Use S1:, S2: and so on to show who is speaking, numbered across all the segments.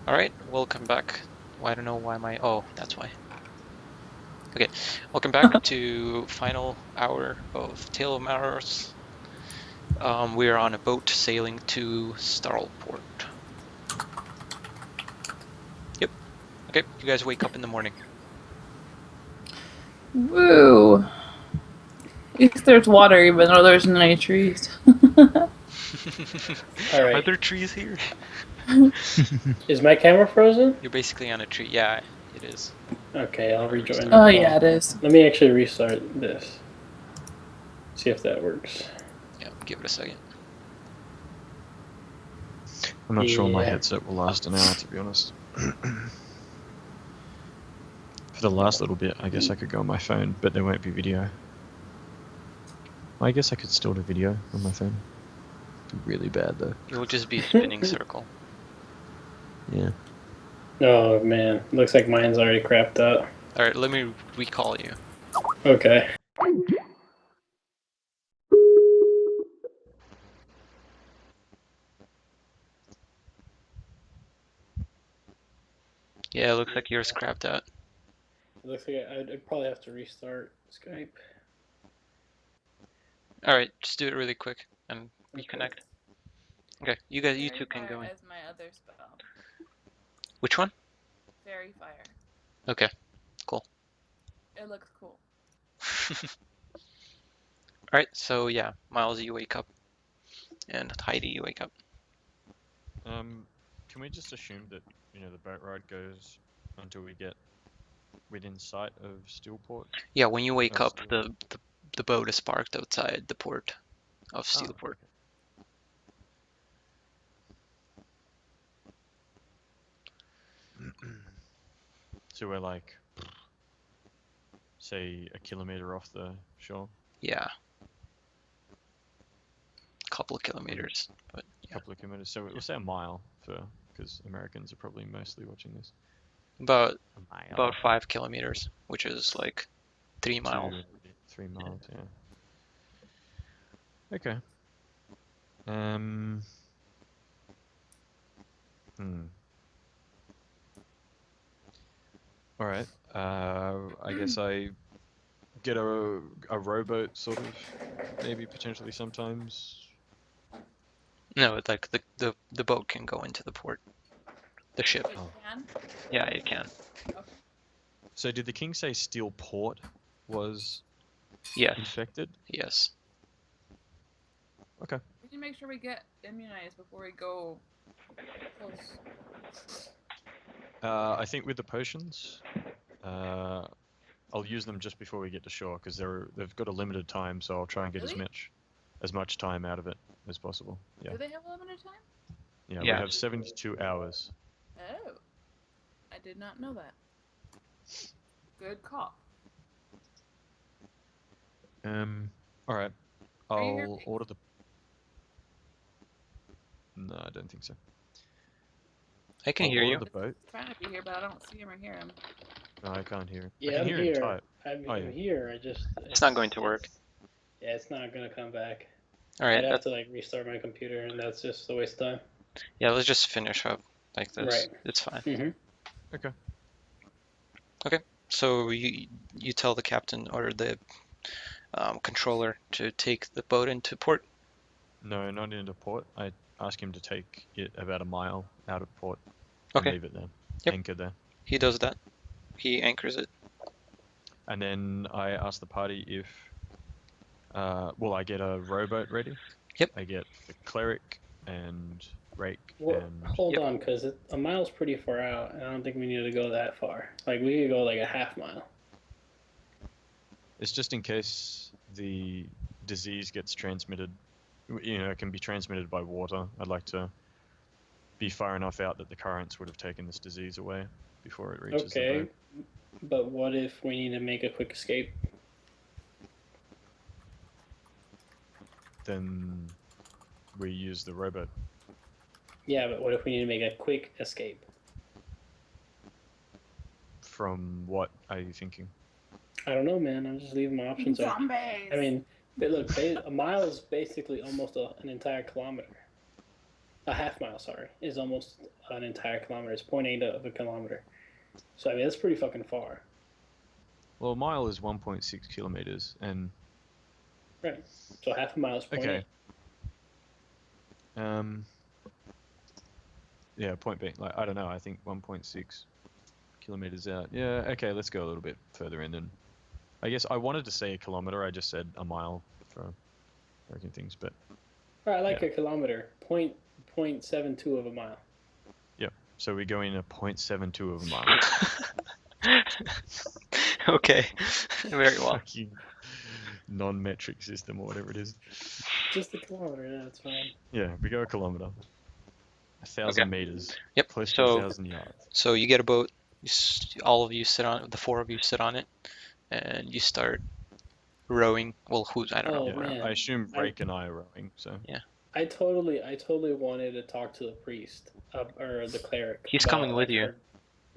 S1: Alright, welcome back. Well, I don't know why my... Oh, that's why. Okay, welcome back to final hour of Tale of Maros. We are on a boat sailing to Starlport. Yep. Okay, you guys wake up in the morning.
S2: Woo! At least there's water, even though there's no trees.
S1: Are
S3: Alright.
S1: there trees here?
S3: Is my camera frozen?
S1: You're basically on a tree. Yeah, it is.
S3: Okay, I'll
S1: Wanna
S3: rejoin
S1: restart?
S3: the
S2: Oh,
S3: call.
S2: yeah, it is.
S3: Let me actually restart this. See if that works.
S1: Yeah, give it a second.
S4: I'm not sure my
S3: Yeah.
S4: headset will last an hour, to be honest. For the last little bit, I guess I could go on my phone, but there won't be video. I guess I could still do video on my phone. It'd be really bad, though.
S1: You'll just be a spinning circle.
S4: Yeah.
S3: Oh man, looks like mine's already crapped out.
S1: Alright, let me recall you.
S3: Okay.
S1: Yeah, it looks like yours crapped out.
S3: It looks like I'd probably have to restart Skype.
S1: Alright, just do it really quick and
S3: Okay.
S1: reconnect. Okay, you two can go in.
S2: As my other spell.
S1: Which one?
S2: Fairy fire.
S1: Okay, cool.
S2: It looks cool.
S1: Alright, so yeah, Miles, you wake up, and Heidi, you wake up.
S4: Can we just assume that, the boat ride goes until we get within sight of Steelport?
S1: Yeah, when you wake
S4: Oh,
S1: up, the boat is parked outside the port of
S4: Oh,
S1: Steelport.
S4: okay. So we're like, say, a kilometer off the shore?
S1: Yeah, a couple of kilometers, but
S4: A
S1: yeah,
S4: couple of kilometers. So we'll say a mile, because Americans are probably mostly watching this.
S1: about
S4: A mile.
S1: about 5 kilometers, which is like 3 miles.
S4: 3 miles, yeah. Okay. Hmm. All right. I guess I get a rowboat, sort of, maybe potentially sometimes.
S1: No, it's like the boat can go into the port. The ship.
S2: It can?
S1: Yeah, it can.
S2: Okay.
S4: So did the king say Steelport was
S1: Yes,
S4: infected?
S1: yes.
S4: Okay.
S2: We can make sure we get immunized before we go close.
S4: I think with the potions, I'll use them just before we get to shore because they've got a limited time, so I'll try and get
S2: Really?
S4: as much time out of it as possible. Yeah.
S2: Do they have a limited time?
S4: Yeah.
S1: Yeah.
S4: We have 72 hours.
S2: Oh. I did not know that. Good call.
S4: All right.
S2: Are you here?
S4: I'll order the. No, I don't think so.
S1: I can
S4: I'll
S1: hear
S4: order
S1: you.
S4: the boat.
S2: Trying to be here, but I don't see him or hear him.
S4: No, I can't hear it. I
S3: Yeah,
S4: can
S3: I'm
S4: hear it
S3: here.
S4: type.
S3: I'm
S4: Oh, yeah.
S3: here.
S1: It's not going to work.
S3: Yeah, it's not gonna come back.
S1: Alright,
S3: I'd have to like restart my computer, and that's just a waste of time.
S1: yeah, let's just finish up like this.
S3: Right.
S1: It's fine.
S3: Mm-hmm.
S4: Okay.
S1: So you tell the captain or the controller to take the boat into port.
S4: No, not into port. I ask him to take it about a mile out of port and
S1: Okay.
S4: leave it there.
S1: Yep.
S4: Anchor there.
S1: He does that. He anchors it.
S4: And then I ask the party if, well, I get a rowboat ready.
S1: Yep.
S4: I get the cleric and rake
S3: Well,
S4: and.
S3: hold on, because a mile's pretty far out, and I don't think we need to go that far. Like, we could go like a half mile.
S4: It's just in case the disease gets transmitted. It can be transmitted by water. I'd like to be far enough out that the currents would have taken this disease away before it reaches the
S3: Okay,
S4: boat.
S3: but what if we need to make a quick escape?
S4: Then we use the rowboat.
S3: Yeah, but what if we need to make a quick escape?
S4: From what are you thinking?
S3: I don't know, man. I'm just leaving my options open.
S2: Zombies!
S3: I mean, but look, a mile is basically almost an entire kilometer. a half mile, sorry, is almost an entire kilometer. It's 0.8 of a kilometer. So I mean, that's pretty fucking far.
S4: Well, a mile is 1.6 kilometers, and
S3: Right. So half a mile is 0.8.
S4: okay. Um. Yeah, point being, like, I don't know. I think 1.6 kilometers out. Yeah. Okay, let's go a little bit further in. Then I guess I wanted to say a kilometer. I just said a mile for working things, but
S3: All right, I like
S4: yeah.
S3: a kilometer. 0.72 of a mile.
S4: Yep. So we go in a 0.72 of a mile.
S1: Okay, very well.
S4: Fucking non-metric system or whatever it is.
S3: Just a kilometer, yeah, that's fine.
S4: Yeah, we go a kilometer.
S1: Okay.
S4: 1,000 meters.
S1: Yep.
S4: Close to
S1: So
S4: 1,000 yards.
S1: so you get a boat. All of you sit on the four of you sit on it, and you start rowing. Well, who's I don't know.
S3: Oh
S4: Yeah. I
S3: man,
S4: assume
S3: I
S4: Brake and I are rowing. So
S3: I totally wanted to talk to the priest or the cleric
S1: He's coming
S3: about
S1: with
S3: like
S1: you.
S3: her.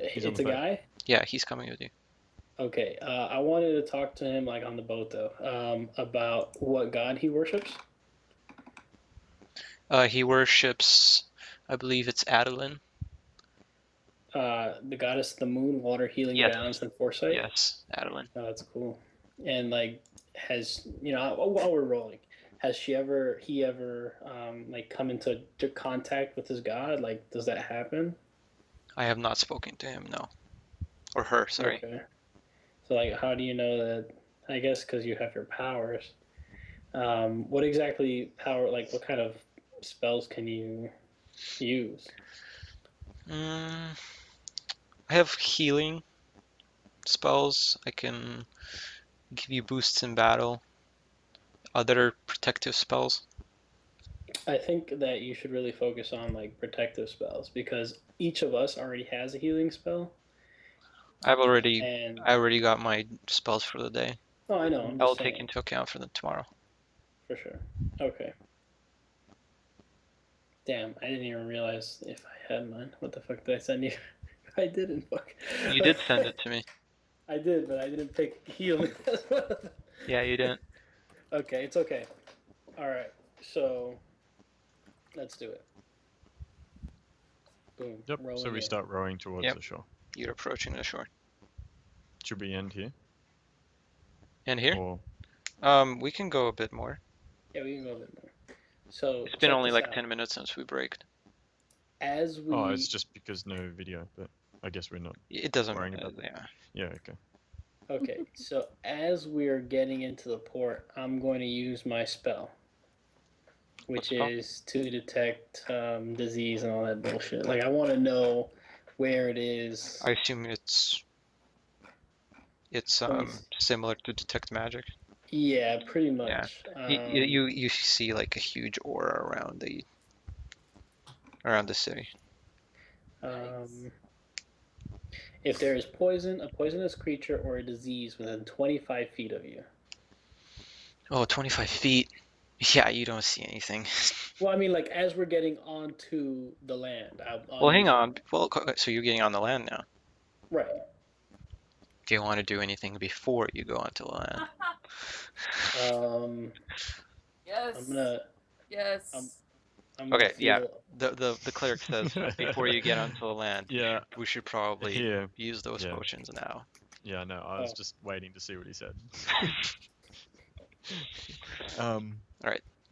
S4: he's on
S3: It's
S4: the
S3: a
S4: boat.
S3: guy.
S1: Yeah, he's coming with you.
S3: Okay, I wanted to talk to him like on the boat though, about what god he worships.
S1: He worships, I believe it's Adeline.
S3: The goddess of the moon, water, healing,
S1: Yes.
S3: balance, and foresight.
S1: Yes, Adeline.
S3: Oh, that's cool. And like, while we're rolling, has he ever like come into contact with his god? Like, does that happen?
S1: I have not spoken to him, no. Or her, sorry.
S3: Okay. So like, how do you know that? I guess because you have your powers. What exactly power? Like, what kind of spells can you use?
S1: Mm, I have healing spells. I can give you boosts in battle. Other protective spells.
S3: I think that you should really focus on like protective spells because each of us already has a healing spell,
S1: I've already
S3: and
S1: I already got my spells for the day.
S3: oh, I know. I'm
S1: I will
S3: just
S1: take
S3: saying
S1: into account for them tomorrow.
S3: for sure. Okay. Damn, I didn't even realize if I had mine. What the fuck did I send you? I didn't. Fuck.
S1: You did send it to me.
S3: I did, but I didn't pick healing.
S1: Yeah, you didn't.
S3: Okay, it's okay. All right, so let's do it. Boom.
S4: Yep. So
S3: Rolling
S4: we
S3: in.
S4: start rowing towards
S1: Yep.
S4: the shore.
S1: You're approaching the shore.
S4: Should we end here?
S1: And here?
S4: Or
S1: We can go a bit more.
S3: Yeah, we can go a bit more. So
S1: It's been
S3: check
S1: only
S3: this
S1: like
S3: out.
S1: 10 minutes since we braked.
S3: As
S4: oh, it's
S3: we
S4: just because no video, but I guess we're not
S1: It doesn't
S4: worrying
S1: matter.
S4: about that.
S1: Yeah.
S4: Yeah. Okay.
S3: okay, so as we're getting into the port, I'm going to use my spell, which
S1: spell?
S3: is to detect disease and all that bullshit. Like I want to know where it is.
S1: I assume it's
S3: Let me see.
S1: similar to detect magic.
S3: Yeah, pretty
S1: Yeah.
S3: much.
S1: You see like a huge aura around the city.
S3: Um, if there is poison, a poisonous creature, or a disease within 25 feet of you.
S1: Oh, 25 feet. Yeah, you don't see anything.
S3: Well, I mean, like as we're getting onto the land, I'll
S1: Well, hang
S3: use
S1: on. Well, so you're getting on the land now.
S3: right.
S1: Do you want to do anything before you go onto the land?
S2: Yes.
S3: I'm gonna
S2: Yes.
S3: I'm gonna
S1: Okay, yeah.
S3: feel.
S1: The cleric says before you get onto the land,
S4: Yeah.
S1: we should probably
S4: Here.
S1: use those
S4: Yeah.
S1: potions now.
S4: Yeah. No, I was
S3: Oh.
S4: just waiting to see what he said.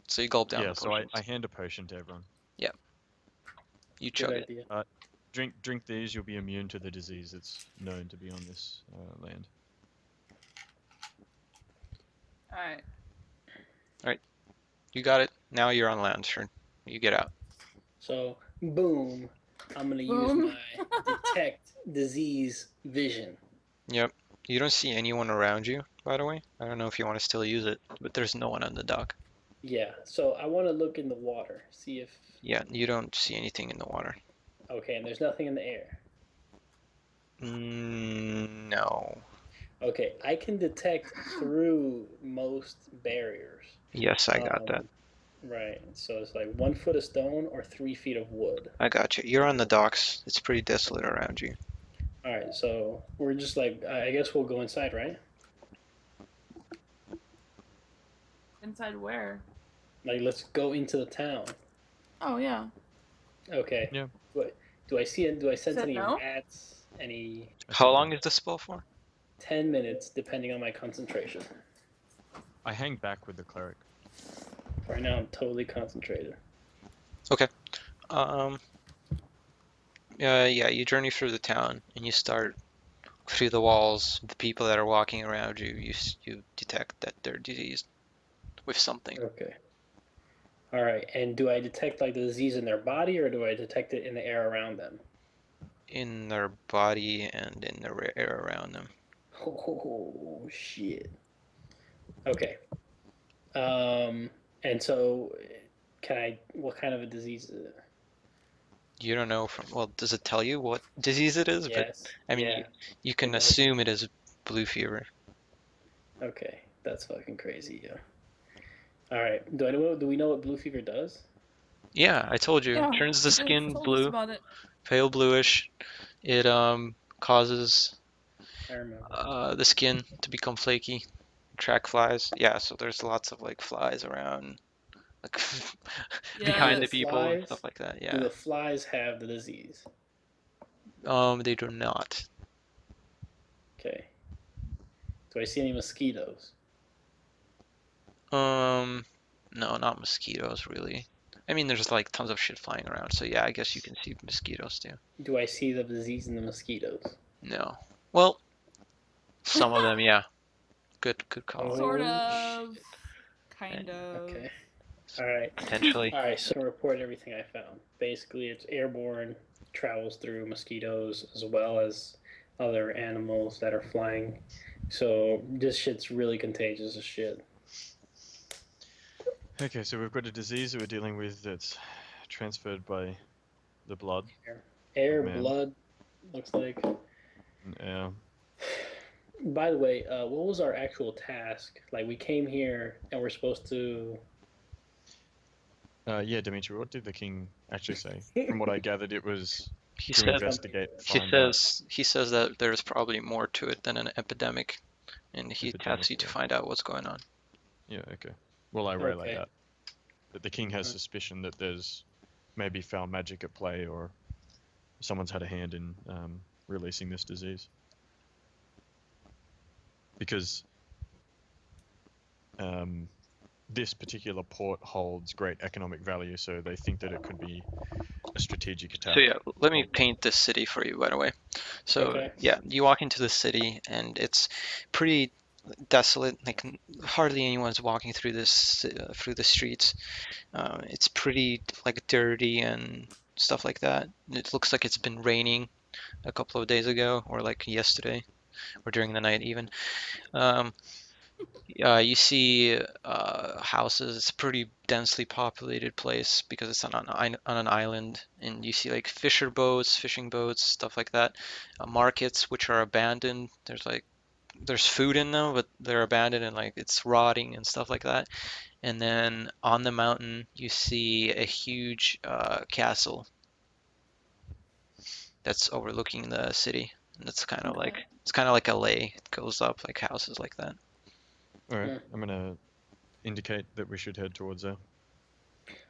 S1: So you gulp down
S4: Yeah.
S1: the
S4: So
S1: potions.
S4: I hand a potion to everyone.
S1: You
S3: Good
S1: chug it.
S3: idea.
S4: Drink these. You'll be immune to the disease that's known to be on this land.
S2: All right.
S1: You got it. Now you're on land. Sure. You get out.
S3: So boom, I'm gonna use
S2: Boom.
S3: my detect disease vision.
S1: Yep. You don't see anyone around you, by the way. I don't know if you want to still use it, but there's no one on the dock.
S3: Yeah. So I want to look in the water, see if
S1: Yeah, you don't see anything in the water.
S3: okay, and there's nothing in the air.
S1: No.
S3: Okay, I can detect through most barriers.
S1: Yes, I got that.
S3: Right. So it's like 1 foot of stone or 3 feet of wood.
S1: I got you. You're on the docks. It's pretty desolate around you.
S3: All right. So we're just like I guess we'll go inside, right?
S2: Inside where?
S3: Like let's go into the town.
S2: Oh yeah.
S3: Okay.
S4: Yeah.
S3: Do I see it? Do I sense
S2: Said
S3: any
S2: no?
S3: rats? Any
S4: I
S1: How
S4: said
S1: long
S4: no.
S1: is the spell for?
S3: 10 minutes, depending on my concentration.
S4: I hang back with the cleric.
S3: Right now, I'm totally concentrated.
S1: Um, yeah, you journey through the town and you start through the walls. The people that are walking around you, you detect that they're diseased with something
S3: Okay. All right. And do I detect like the disease in their body, or do I detect it in the air around them?
S1: in their body and in the air around them.
S3: Oh shit. Okay. Um. And so, can I? What kind of a disease is it?
S1: You don't know from, well, does it tell you what disease it is? But
S3: Yes.
S1: I mean,
S3: Yeah.
S1: you
S3: It
S1: can
S3: does.
S1: assume it is blue fever.
S3: Okay. That's fucking crazy. Yeah. All right. Do we know what blue fever does?
S1: Yeah, I told you.
S2: Yeah,
S1: Turns the
S2: you guys
S1: skin
S2: told us
S1: blue,
S2: about it.
S1: pale bluish. It causes
S3: I remember.
S1: the skin to become flaky, attract flies. Yeah, so there's lots of like flies around, like
S3: And do
S1: behind
S3: the
S2: Yeah.
S1: the people and stuff
S3: flies?
S1: like that.
S3: Do
S1: Yeah.
S3: the flies have the disease?
S1: They do not.
S3: Okay. Do I see any mosquitoes?
S1: Um, no, not mosquitoes really. I mean, there's like tons of shit flying around, so yeah, I guess you can see mosquitoes too.
S3: Do I see the disease in the mosquitoes?
S1: No. Well, some of them, yeah. Good call.
S2: Sort
S3: Oh
S2: of.
S3: shit.
S2: Kind of.
S3: Okay. All right.
S1: Potentially.
S3: All right. So report everything I found. Basically, it's airborne, travels through mosquitoes as well as other animals that are flying. So this shit's really contagious as shit.
S4: Okay, so we've got a disease that we're dealing with that's transferred by the blood of
S3: Air,
S4: man.
S3: blood, looks like.
S4: Yeah.
S3: By the way, what was our actual task? Like, we came here and we're supposed to.
S4: Yeah, Dimitri, what did the king actually say? From what I gathered, it was
S1: He
S4: to
S1: said
S4: investigate,
S1: he
S4: find out
S1: says that there's probably more to it than an epidemic, and he tasks
S4: epidemic.
S1: you to
S4: Yeah.
S1: find out what's going on.
S4: Yeah. Okay. Well, I relay
S3: Okay.
S4: that the king has suspicion that there's maybe foul magic at play, or someone's had a hand in releasing this disease. Because this particular port holds great economic value, so they think that it could be a strategic attack.
S1: So yeah, let me paint this city for you, by the way. So
S3: Okay.
S1: yeah, you walk into the city and it's pretty desolate. Like hardly anyone's walking through through the streets. It's pretty like dirty and stuff like that. It looks like it's been raining a couple of days ago, or like yesterday, or during the night even. Um, you see houses. It's a pretty densely populated place because it's on an island, and you see like fisher boats, fishing boats, stuff like that. Markets which are abandoned. There's food in them, but they're abandoned and like it's rotting and stuff like that. And then on the mountain, you see a huge castle that's overlooking the city. And
S2: Okay.
S1: it's kind of like LA. It goes up like houses like that.
S4: All right,
S3: Hmm.
S4: I'm gonna indicate that we should head towards there.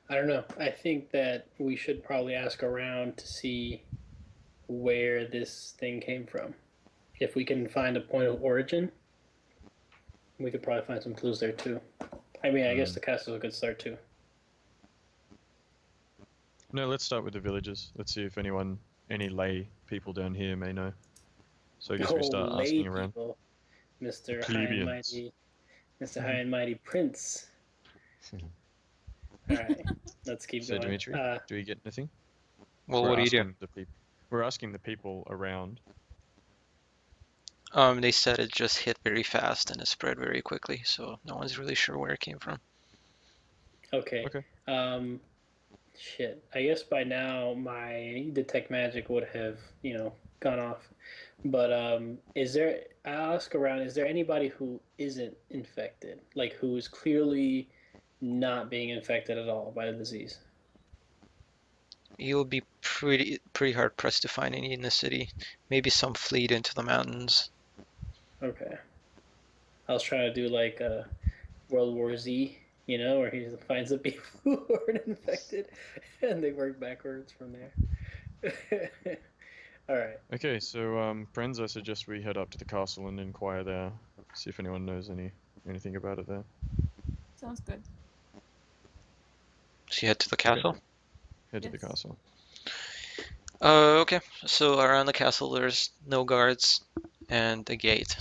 S3: I don't know. I think that we should probably ask around to see where this thing came from. If we can find a point of origin, we could probably find some clues there too. I mean, I guess the castle's a good start too.
S4: No, let's start with the villagers. Let's see if any lay people down here may know. So I guess we
S3: Oh,
S4: start
S3: lay
S4: asking around.
S3: people, Mister High and
S4: Plebeians.
S3: Mighty, Mister High and Mighty Prince. All right, let's keep
S4: So
S3: going.
S4: Dimitri, do we get anything?
S1: Well,
S4: We're
S1: what do you do?
S4: asking the people. We're asking the people around.
S1: They said it just hit very fast and it spread very quickly, so no one's really sure where it came from.
S3: Okay.
S4: Okay.
S3: Um, shit. I guess by now my detect magic would have, gone off. But is there? I'll ask around. Is there anybody who isn't infected, like who is clearly not being infected at all by the disease?
S1: You'll be pretty hard pressed to find any in the city. Maybe some fleet into the mountains.
S3: Okay. I was trying to do like World War Z. You know, where he finds the people who aren't infected, and they work backwards from there. All right.
S4: Okay, so friends, I suggest we head up to the castle and inquire there, see if anyone knows anything about it there.
S2: Sounds good.
S1: So you head to the castle.
S4: Head to the
S2: Yes.
S4: castle.
S1: Okay. So around the castle, there's no guards and a gate.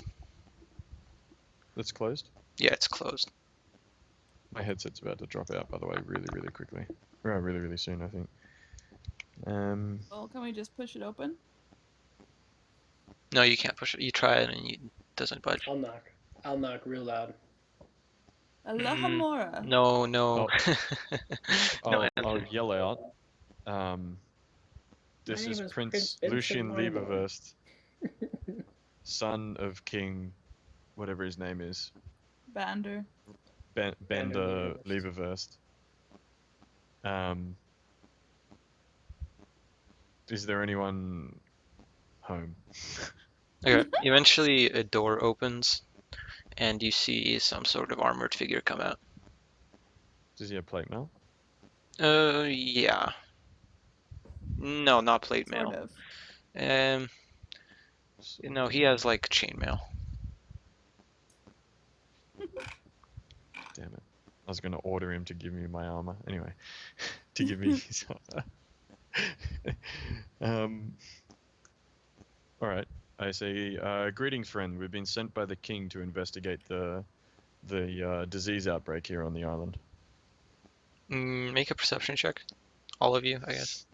S4: It's closed.
S1: Yeah, it's closed.
S4: My headset's about to drop out, by the way, really quickly. Really soon, I think.
S2: Well, can we just push it open?
S1: No, you can't push it. You try it and it doesn't budge.
S3: I'll knock. I'll knock real loud.
S2: Alahamora.
S1: No, no.
S4: I'll,
S1: No
S4: I'll
S1: answer.
S4: yell out. Um,
S3: My
S4: this is
S3: name is
S4: Prince
S3: Prince Vincent
S4: Lucian
S3: Marmor.
S4: Lieberverst, son of King, whatever his name is,
S2: Bander.
S4: Bender Lieberverst. Is there anyone home?
S1: Okay. Eventually, a door opens, and you see some sort of armored figure come out.
S4: Does he have plate mail?
S1: Yeah. No, not plate
S2: Sort
S1: mail.
S2: of.
S1: No, he has like chainmail.
S4: Damn it. I was going to order him to give me my armor. Anyway, to give me his armor. All right. I say, greetings, friend. We've been sent by the king to investigate the disease outbreak here on the island.
S1: Make a perception check. All of you, I guess.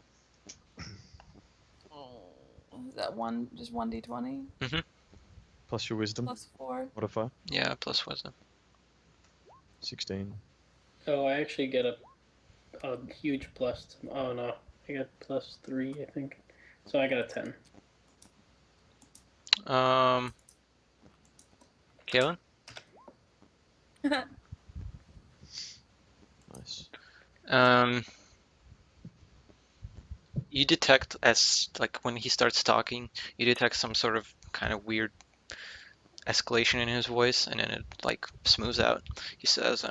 S2: Is that one? Just 1d20
S4: Plus your wisdom
S2: plus 4.
S4: modifier.
S1: Yeah, plus wisdom.
S4: 16.
S3: Oh, I actually get a huge plus. Oh no, I got +3, I think. So I got a 10.
S1: Kaylin?
S4: Nice.
S1: You detect as like when he starts talking, you detect some sort of kind of weird escalation in his voice, and then it like smooths out. He says,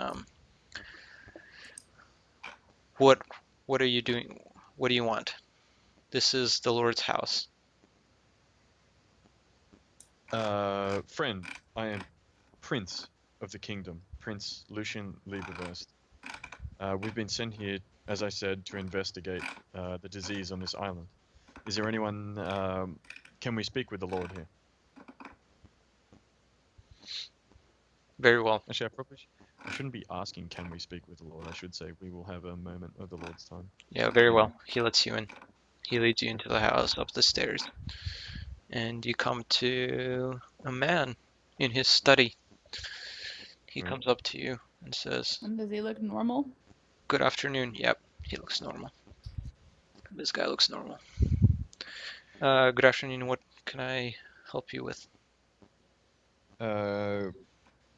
S1: "What, what are you doing? What do you want? This is the Lord's house."
S4: Friend, I am Prince of the Kingdom, Prince Lucian Lieberverst. We've been sent here, as I said, to investigate the disease on this island. Is there anyone? Can we speak with the Lord here?
S1: Very well.
S4: Actually, I shouldn't be asking, can we speak with the Lord? I should say, we will have a moment of the Lord's time.
S1: Yeah, very well. He lets you in. He leads you into the house, up the stairs, and you come to a man in his study. He comes up to you and says,
S2: And does he look normal?
S1: "Good afternoon." Yep, he looks normal. This guy looks normal. Good afternoon. What can I help you with?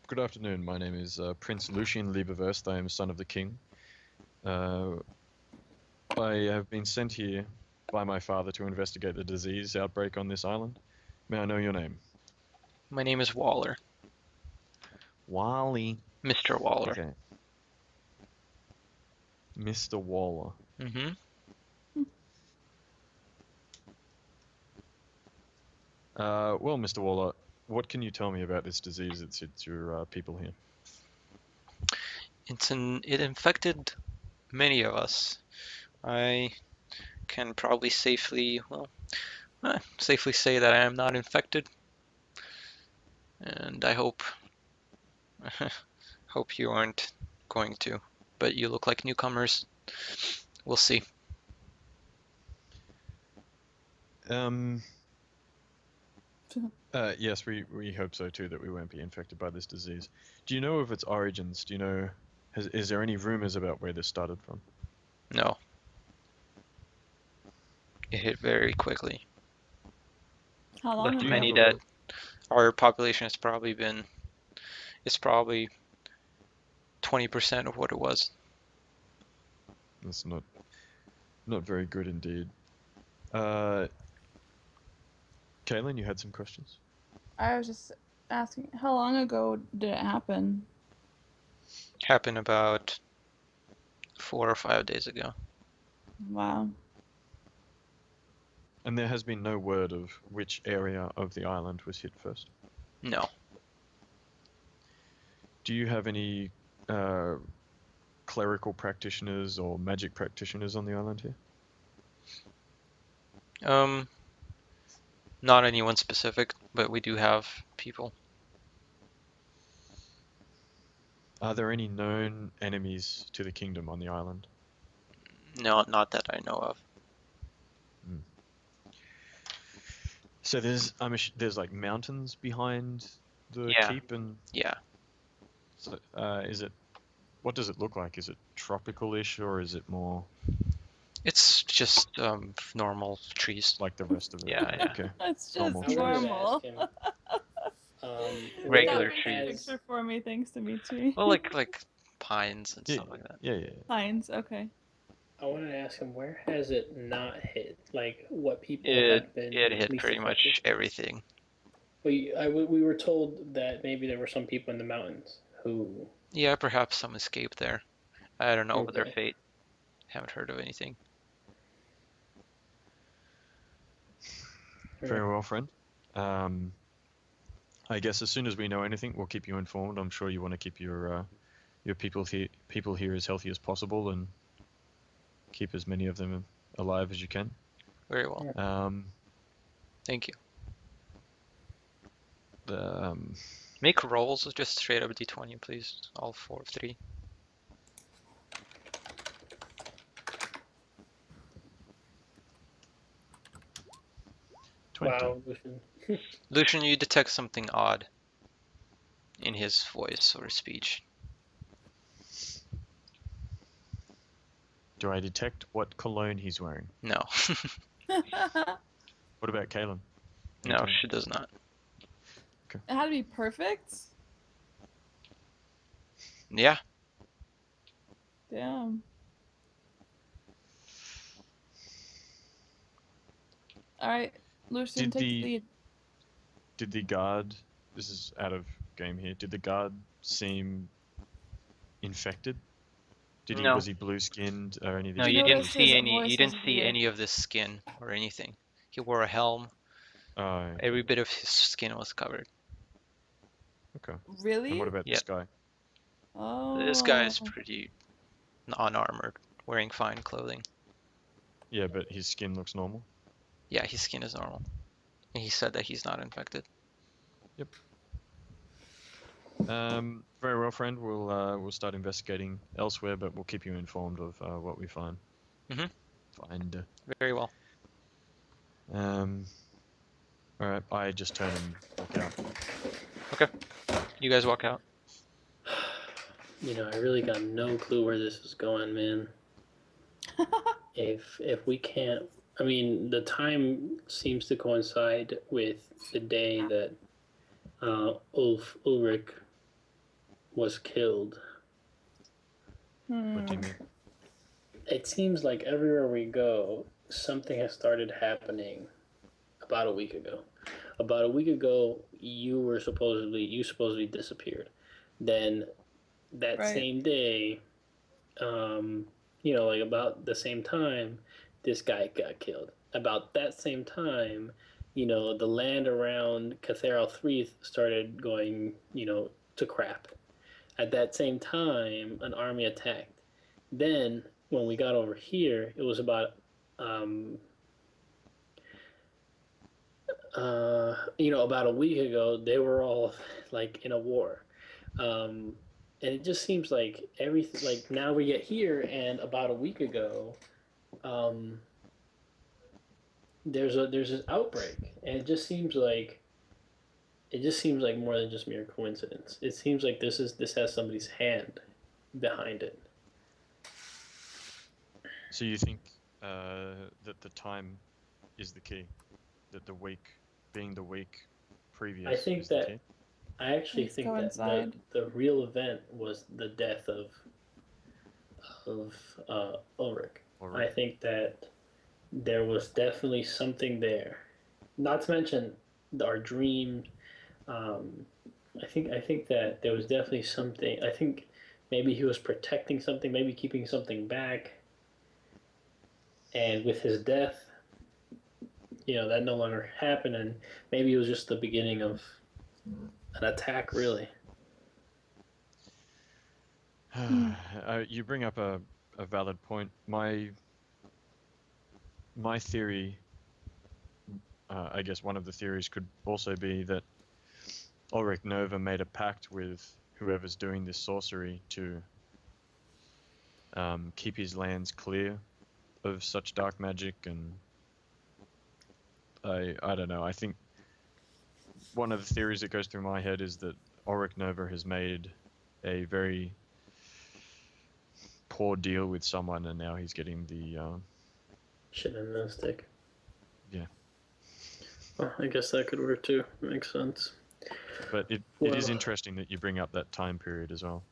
S4: Good afternoon. My name is Prince Lucian Lieberverst. I am son of the king. I have been sent here by my father to investigate the disease outbreak on this island. May I know your name?
S1: My name is Waller.
S4: Wally.
S1: Mr. Waller.
S4: Okay. Mr. Waller.
S1: Mm-hmm.
S4: Well, Mr. Waller, what can you tell me about this disease that hits your people here?
S1: It infected many of us. I can probably safely say that I am not infected, and I hope you aren't going to. But you look like newcomers. We'll see.
S4: Yes, we hope so too, that we won't be infected by this disease. Do you know of its origins? Do you know, is there any rumors about where this started from?
S1: No. It hit very quickly.
S2: How long
S1: Left
S4: Do you
S2: ago?
S1: many
S4: have a
S1: dead. Our population has it's probably 20% of what it was.
S4: That's not very good indeed. Kaylin, you had some questions?
S2: I was just asking, how long ago did it happen?
S1: Happened about 4 or 5 days ago.
S2: Wow.
S4: And there has been no word of which area of the island was hit first.
S1: No.
S4: Do you have any clerical practitioners or magic practitioners on the island here?
S1: Not anyone specific, but we do have people.
S4: Are there any known enemies to the kingdom on the island?
S1: No, not that I know of.
S4: So there's like mountains behind the
S1: Yeah.
S4: keep, and
S1: Yeah.
S4: so, what does it look like? Is it tropical-ish, or is it more
S1: It's just normal trees.
S4: like the rest of it?
S1: Yeah, yeah.
S4: Okay.
S2: It's
S4: Normal
S2: just
S3: I wanted to
S2: normal.
S3: ask him.
S1: Regular
S2: That paints a
S1: trees.
S2: picture for me, thanks, Dimitri.
S1: Well, like pines and
S4: Yeah,
S1: stuff like that.
S4: yeah.
S2: Pines, okay.
S3: I wanted to ask him, where has it not hit? Like, what people
S1: It
S3: have been
S1: hit
S3: least
S1: pretty
S3: affected?
S1: much everything.
S3: We were told that maybe there were some people in the mountains who.
S1: Yeah, perhaps some escaped there. I don't know their
S3: Okay.
S1: fate. Haven't heard of anything.
S4: Very well, friend. I guess as soon as we know anything, we'll keep you informed. I'm sure you want to keep your people here as healthy as possible and keep as many of them alive as you can.
S1: Very well. Thank you. Make rolls just straight up d20, please. All 3.
S3: Wow.
S1: Lucian, you detect something odd in his voice or speech.
S4: Do I detect what cologne he's wearing?
S1: No.
S4: What about Kaylin?
S1: No,
S4: Anything?
S1: she does not.
S2: It had to be perfect?
S1: Yeah.
S2: Damn. Alright, Lucian, take the lead.
S4: Did the guard, this is out of game here, did the guard seem infected?
S1: No.
S4: Was he blue skinned or any of these?
S1: No,
S2: You
S1: you didn't
S2: noticed
S1: see
S2: his
S1: any.
S2: voice
S1: You didn't
S2: was
S1: see
S2: weird.
S1: any of this skin or anything. He wore a helm.
S4: Oh,
S1: Every bit of his skin was covered.
S4: okay.
S2: Really?
S4: And what about this guy?
S2: Oh.
S1: This guy is pretty unarmored, wearing fine clothing.
S4: Yeah, but his skin looks normal.
S1: Yeah, his skin is normal. And he said that he's not infected.
S4: Yep. Very well, friend. We'll start investigating elsewhere, but we'll keep you informed of what we find.
S1: Mhm.
S4: Find.
S1: Very well.
S4: All right. I just turn and walk out.
S1: Okay. You guys walk out.
S3: I really got no clue where this is going, man. If we can't, I mean, the time seems to coincide with the day that Ulrich was killed.
S4: What do you mean?
S3: It seems like everywhere we go, something has started happening about a week ago. About a week ago, you supposedly disappeared. Then that
S2: Right.
S3: same day, like about the same time, this guy got killed. About that same time, the land around Cathedral 3 started going, to crap. At that same time, an army attacked. Then, when we got over here, it was about, about a week ago, they were all like in a war. And it just seems like everything, like now we get here, and about a week ago, there's this outbreak, and it just seems like more than just mere coincidence. It seems like this has somebody's hand behind it.
S4: So you think that the time is the key? That the week, being the week previous,
S3: I think
S4: is the
S3: that
S4: key?
S3: I actually
S2: Let's
S3: think
S2: go
S3: that
S2: inside.
S3: the real event was the death of Ulrich. I think that there was definitely something there. Not to mention our dream. I think that there was definitely something. I think Maybe he was protecting something, maybe keeping something back. And with his death, that no longer happened, and maybe it was just the beginning of an attack, really.
S4: You bring up a valid point. My theory, I guess one of the theories could also be that Ulrich Nova made a pact with whoever's doing this sorcery to keep his lands clear of such dark magic, and I don't know. I think one of the theories that goes through my head is that Ulrich Nova has made a very poor deal with someone, and now he's getting the
S3: Shit in the stick.
S4: yeah.
S3: Well, I guess that could work too. Makes sense.
S4: But it is interesting that you bring up that time period as well.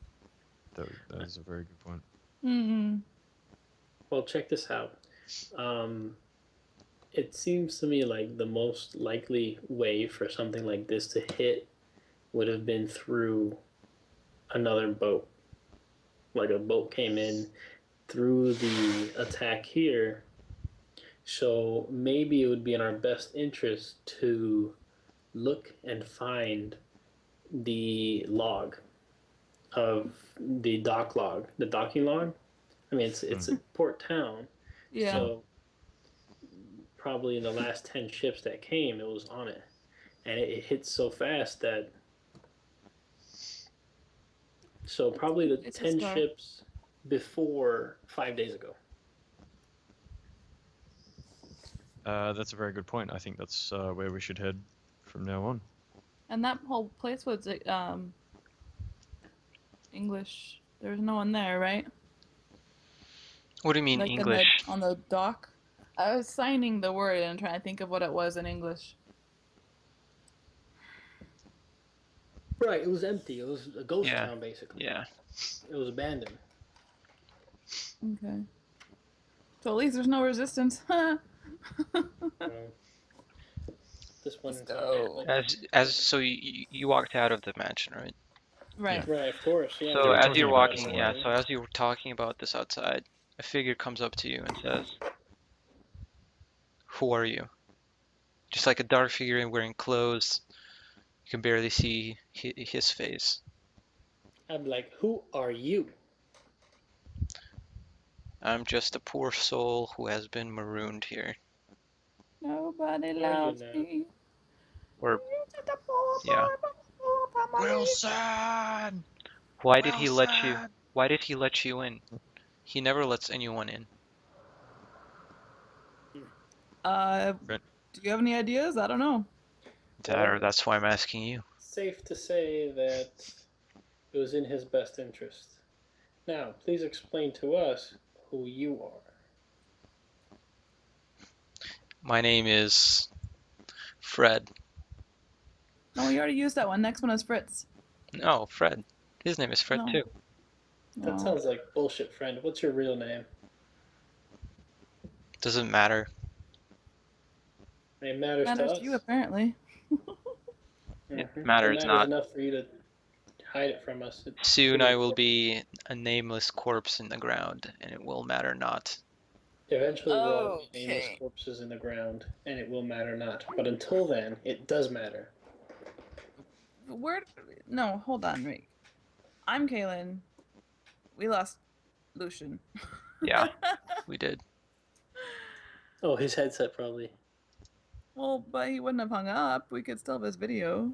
S4: That is a very good point.
S2: Mm-hmm.
S3: Well, check this out. It seems to me like the most likely way for something like this to hit would have been through another boat. Like a boat came in through the attack here. So maybe it would be in our best interest to look and find the log of the docking log. I mean, it's a port town,
S2: Yeah.
S3: so probably in the last 10 ships that came, it was on it, and it hit so fast that. So probably the
S2: It's a
S3: 10
S2: star.
S3: ships before 5 days ago.
S4: That's a very good point. I think that's where we should head from now on.
S2: And that whole place was English. There was no one there, right?
S1: What do you mean
S2: Like
S1: English?
S2: on the dock. I was signing the word and trying to think of what it was in English.
S3: Right, it was empty. It was a ghost
S1: Yeah.
S3: town, basically.
S1: Yeah.
S3: It was abandoned.
S2: Okay. So at least there's no resistance.
S3: This one.
S2: Let's go.
S1: As so you walked out of the mansion, right?
S2: Right.
S3: Right, of course. Yeah.
S1: So
S4: Yeah, we're
S1: as
S4: talking
S1: you're
S4: about this
S1: walking,
S4: a
S1: yeah,
S4: lot.
S1: so as you were talking about this outside, a figure comes up to you and says, "Who are you?" Just like a dark figure wearing clothes. You can barely see his face.
S3: I'm like, who are you?
S1: I'm just a poor soul who has been marooned here.
S2: Nobody
S3: Are you
S2: loves
S3: now?
S2: me.
S1: Or, yeah.
S4: Wilson!
S1: Why did he let you? Why did he let you in? He never lets anyone in.
S2: Do you have any ideas? I don't know.
S1: That's why I'm asking you.
S3: Safe to say that it was in his best interest. Now, please explain to us who you are.
S1: My name is Fred.
S2: No, we already used that one. Next one is Fritz.
S1: No, Fred. His name is Fred
S2: No.
S1: too.
S3: That sounds like bullshit, friend. What's your real name?
S1: Doesn't matter.
S3: It matters to
S2: Matters
S3: us.
S2: to you, apparently.
S1: It
S3: It
S1: matters
S3: matters
S1: not.
S3: enough for you to hide it from us. It's
S1: Soon
S3: pretty
S1: I will
S3: important.
S1: be a nameless corpse in the ground, and it will matter not.
S3: Eventually, we'll all be nameless
S2: Okay.
S3: corpses in the ground, and it will matter not. But until then, it does matter.
S2: Where? No, hold on, Rick. I'm Kaylin. We lost Lucian.
S1: Yeah, we did.
S3: Oh, his headset probably.
S2: Well, but he wouldn't have hung up. We could still have his video.